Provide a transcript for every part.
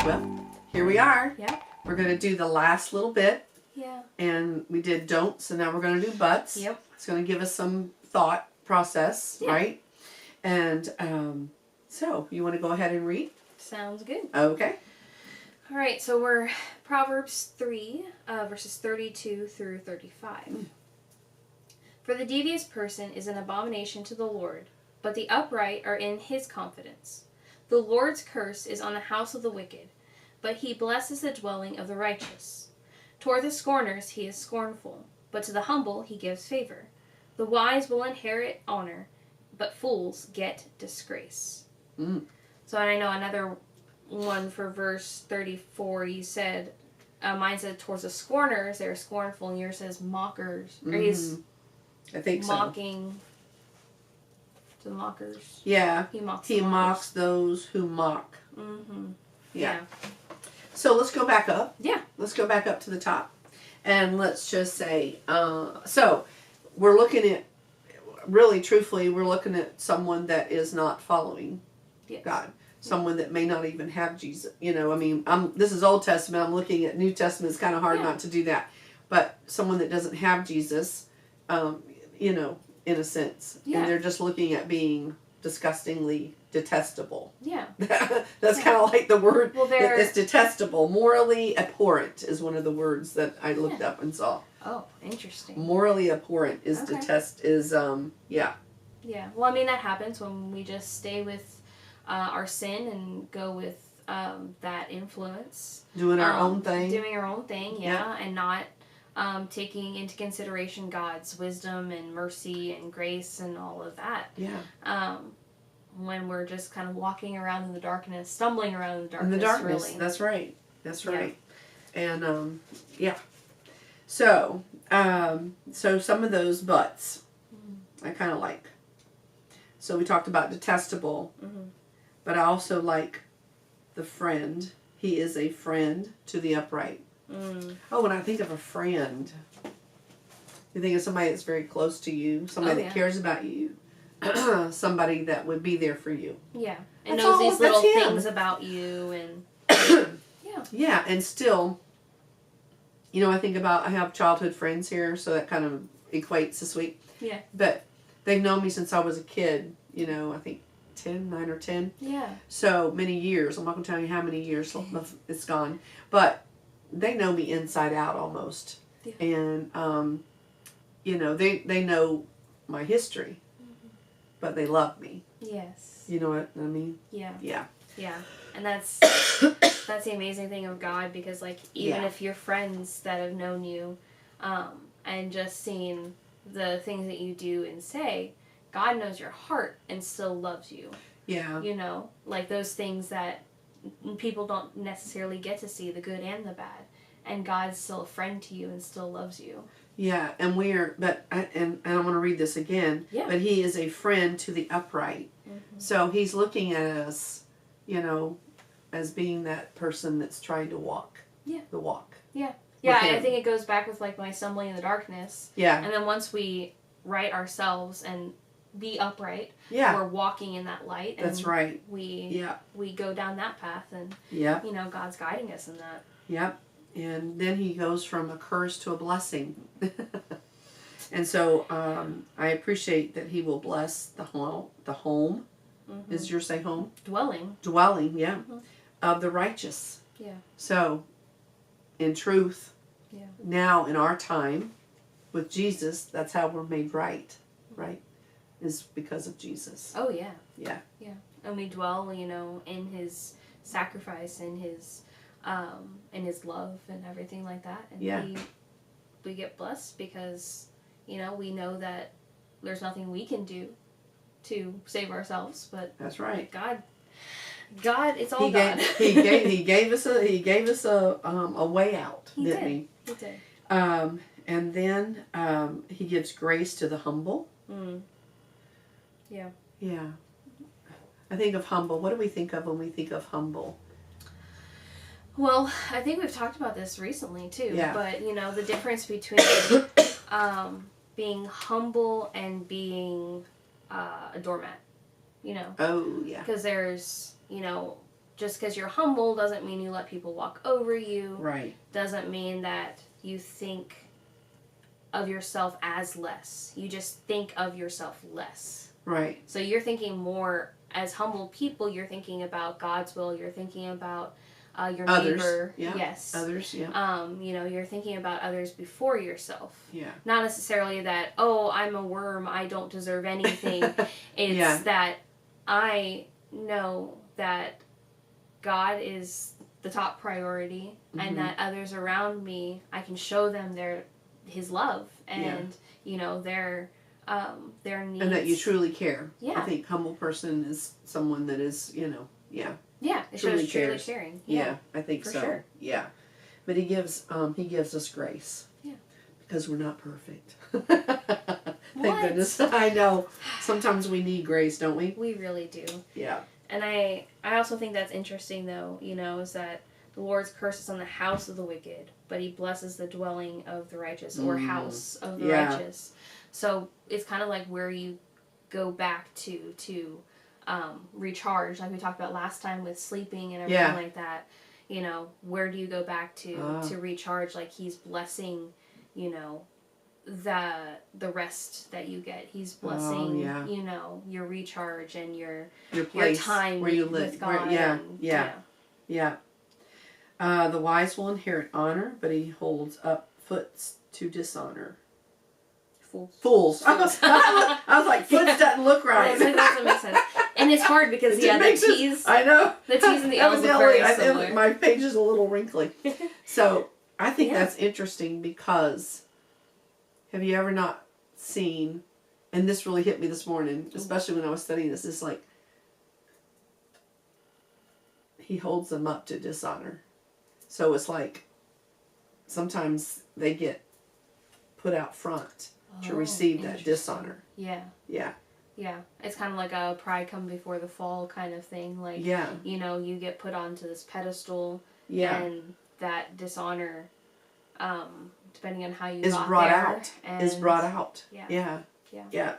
Well, here we are. Yep. We're going to do the last little bit. Yeah. And we did don'ts, so now we're going to do buts. Yep. It's going to give us some thought process, right? And so, you want to go ahead and read? Sounds good. Okay. All right, so we're Proverbs 3, verses 32 through 35. For the devious person is an abomination to the Lord, but the upright are in his confidence. The Lord's curse is on the house of the wicked, but he blesses the dwelling of the righteous. Toward the scorners he is scornful, but to the humble he gives favor. The wise will inherit honor, but fools get disgrace. So I know another one for verse 34, you said, mine said towards the scorners, they're scornful, and yours says mockers. Or he's I think mocking to the mockers. Yeah. He mocks those who mock. Mm-hmm. Yeah. So let's go back up. Yeah. Let's go back up to the top. And let's just say, so we're looking at, really truthfully, we're looking at someone that is not following God. Someone that may not even have Jesus. You know, I mean, this is Old Testament. I'm looking at New Testament. It's kind of hard not to do that. But someone that doesn't have Jesus, you know, in a sense. And they're just looking at being disgustingly detestable. Yeah. That's kind of like the word. Well, it's detestable. Morally abhorrent is one of the words that I looked up and saw. Oh, interesting. Morally abhorrent is yeah. Yeah. Well, I mean, that happens when we just stay with our sin and go with that influence. Doing our own thing. Doing our own thing, yeah. And not taking into consideration God's wisdom and mercy and grace and all of that. Yeah. When we're just kind of walking around in the darkness, stumbling around in the darkness. In the darkness, really. That's right. That's right. And, yeah. So, so some of those buts I kind of like. So we talked about detestable, but I also like the friend. He is a friend to the upright. Oh, when I think of a friend, you think of somebody that's very close to you, somebody that cares about you, somebody that would be there for you. Yeah, and knows these little things about you, and yeah, and still, you know, I have childhood friends here, so that kind of equates this week. Yeah, but they've known me since I was a kid. You know, I think 9 or 10. Yeah. So many years. I'm not going to tell you how many years it's gone. But they know me inside out almost. Yeah. And, you know, they know my history. But they love me. Yes. You know what I mean? Yeah. Yeah. Yeah. And that's the amazing thing of God, because, like, even if you're friends that have known you and just seen the things that you do and say, God knows your heart and still loves you. Yeah. You know, like those things that people don't necessarily get to see, the good and the bad. And God's still a friend to you and still loves you. Yeah, and and I want to read this again. Yeah. But he is a friend to the upright. So he's looking at us, you know, as being that person that's trying to walk. Yeah. The walk. Yeah. Yeah, and I think it goes back with, like, my stumbling in the darkness. Yeah. And then once we right ourselves and be upright, we're walking in that light. And that's right. We go down that path, and you know, God's guiding us in that. Yep. And then he goes from a curse to a blessing. And so I appreciate that he will bless the home. Is yours say home? Dwelling, yeah. Of the righteous. Yeah. So, in truth, now in our time, with Jesus, that's how we're made right, right? Is because of Jesus. Oh, yeah. Yeah. Yeah. And we dwell, you know, in his sacrifice, in his love and everything like that. And we get blessed because, you know, we know that there's nothing we can do to save ourselves, but that's right. God, it's all God. He gave us a way out, didn't he? He did. And then he gives grace to the humble. Yeah. Yeah. I think of humble. What do we think of when we think of humble? Well, I think we've talked about this recently too. Yeah. But, you know, the difference between being humble and being a doormat. You know. Oh yeah. Because there's, you know, just because you're humble doesn't mean you let people walk over you. Right. Doesn't mean that you think of yourself as less. You just think of yourself less. Right. So you're thinking more, as humble people, you're thinking about God's will. You're thinking about your Others. neighbor. Yeah. Yes. Others, yeah. You know, you're thinking about others before yourself. Yeah. Not necessarily that, oh, I'm a worm, I don't deserve anything. It's that I know that God is the top priority, and that others around me, I can show them His love and you know their needs, and that you truly care. Yeah. I think humble person is someone that is, you know, yeah, it truly shows truly cares. caring. Yeah, I think for so. Sure. Yeah, but He gives us grace. Yeah, because we're not perfect. Thank goodness. I know. Sometimes we need grace, don't we? We really do. Yeah. And I also think that's interesting, though, you know, is that the Lord's curse is on the house of the wicked, but He blesses the dwelling of the righteous, or house of the righteous. So it's kind of like where you go back to recharge, like we talked about last time with sleeping and everything like that. You know, where do you go back to recharge? Like He's blessing, you know, the rest that you get. He's blessing, you know, your recharge and your time where you live. with God. The wise will inherit honor, but he holds up foots to dishonor. Fools. I was like, foots doesn't look right. That doesn't make sense. And it's hard because the T's. I know. The T's and the L's look very similar. My page is a little wrinkly. So I think that's interesting because have you ever not seen, and this really hit me this morning, especially when I was studying this, it's like He holds them up to dishonor. So it's like sometimes they get put out front to receive that dishonor. Yeah. Yeah. Yeah. It's kind of like a pride come before the fall kind of thing. Like, you know, you get put onto this pedestal. Yeah. And that dishonor, depending on how you is got brought there, out. Is brought out. Yeah. Yeah.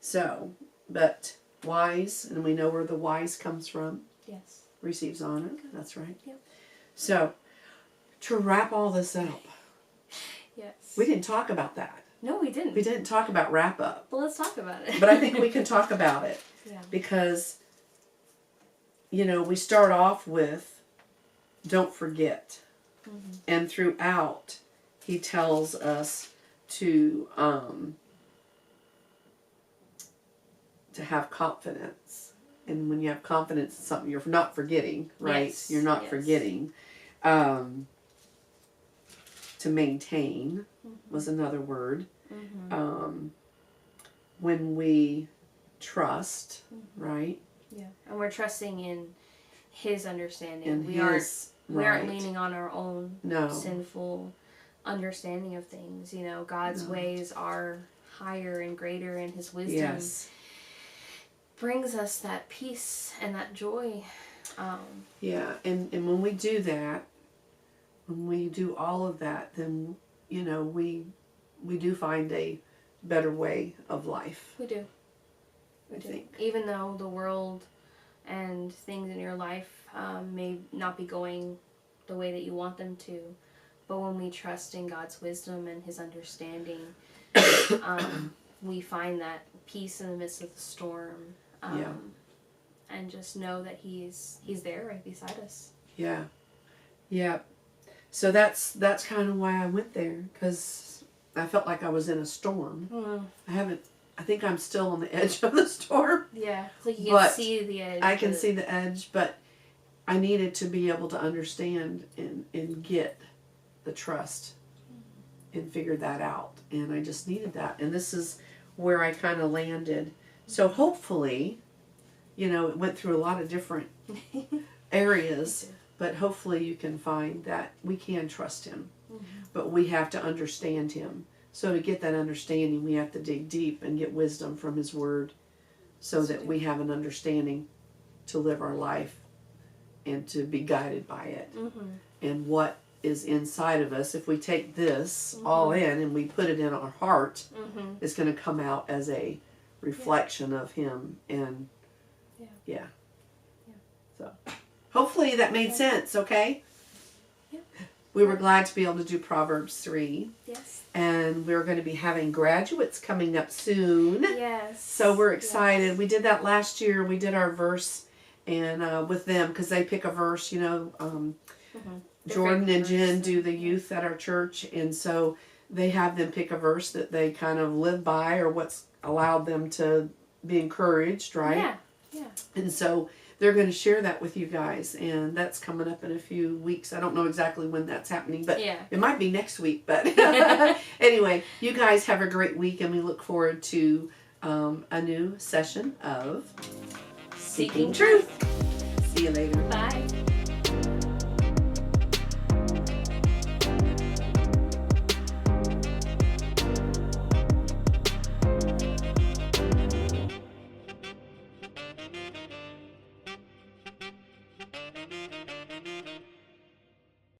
So, but wise, and we know where the wise comes from. Yes. Receives honor. That's right. Yep. So, to wrap all this up. Yes. We didn't talk about that. No, we didn't. We didn't talk about wrap up. Well, let's talk about it. But I think we can talk about it. Yeah. Because, you know, we start off with don't forget. Mm-hmm. And throughout, He tells us to have confidence. And when you have confidence in something, you're not forgetting, right? Yes. You're not forgetting. To maintain was another word. Mm-hmm. When we trust, right? Yeah, and we're trusting in His understanding. In we aren't leaning on our own sinful understanding of things. You know, God's ways are higher and greater, and His wisdom brings us that peace and that joy. And when we do that, when we do all of that, then, you know, we do find a better way of life. We do. I think. Even though the world and things in your life may not be going the way that you want them to, but when we trust in God's wisdom and His understanding, we find that peace in the midst of the storm. And just know that He's there right beside us. Yeah. Yeah. So that's kind of why I went there, because I felt like I was in a storm. I think I'm still on the edge of the storm. Yeah, so you can see the edge. I can see the edge, but I needed to be able to understand and get the trust and figure that out. And I just needed that. And this is where I kind of landed. So hopefully, you know, it went through a lot of different areas. But hopefully you can find that we can trust Him. Mm-hmm. But we have to understand Him. So to get that understanding, we have to dig deep and get wisdom from His Word so that we have an understanding to live our life and to be guided by it. Mm-hmm. And what is inside of us, if we take this all in and we put it in our heart, it's going to come out as a reflection of Him. And so hopefully that made sense, okay? Yep. We were glad to be able to do Proverbs 3. Yes. And we're going to be having graduates coming up soon. Yes. So we're excited. Yes. We did that last year. We did our verse and with them because they pick a verse, you know. Jordan and Jen do the youth at our church. And so they have them pick a verse that they kind of live by or what's allowed them to be encouraged, right? Yeah. Yeah. And so they're going to share that with you guys, and that's coming up in a few weeks. I don't know exactly when that's happening, but it might be next week. But anyway, you guys have a great week, and we look forward to a new session of Seeking Truth. See you later. Bye.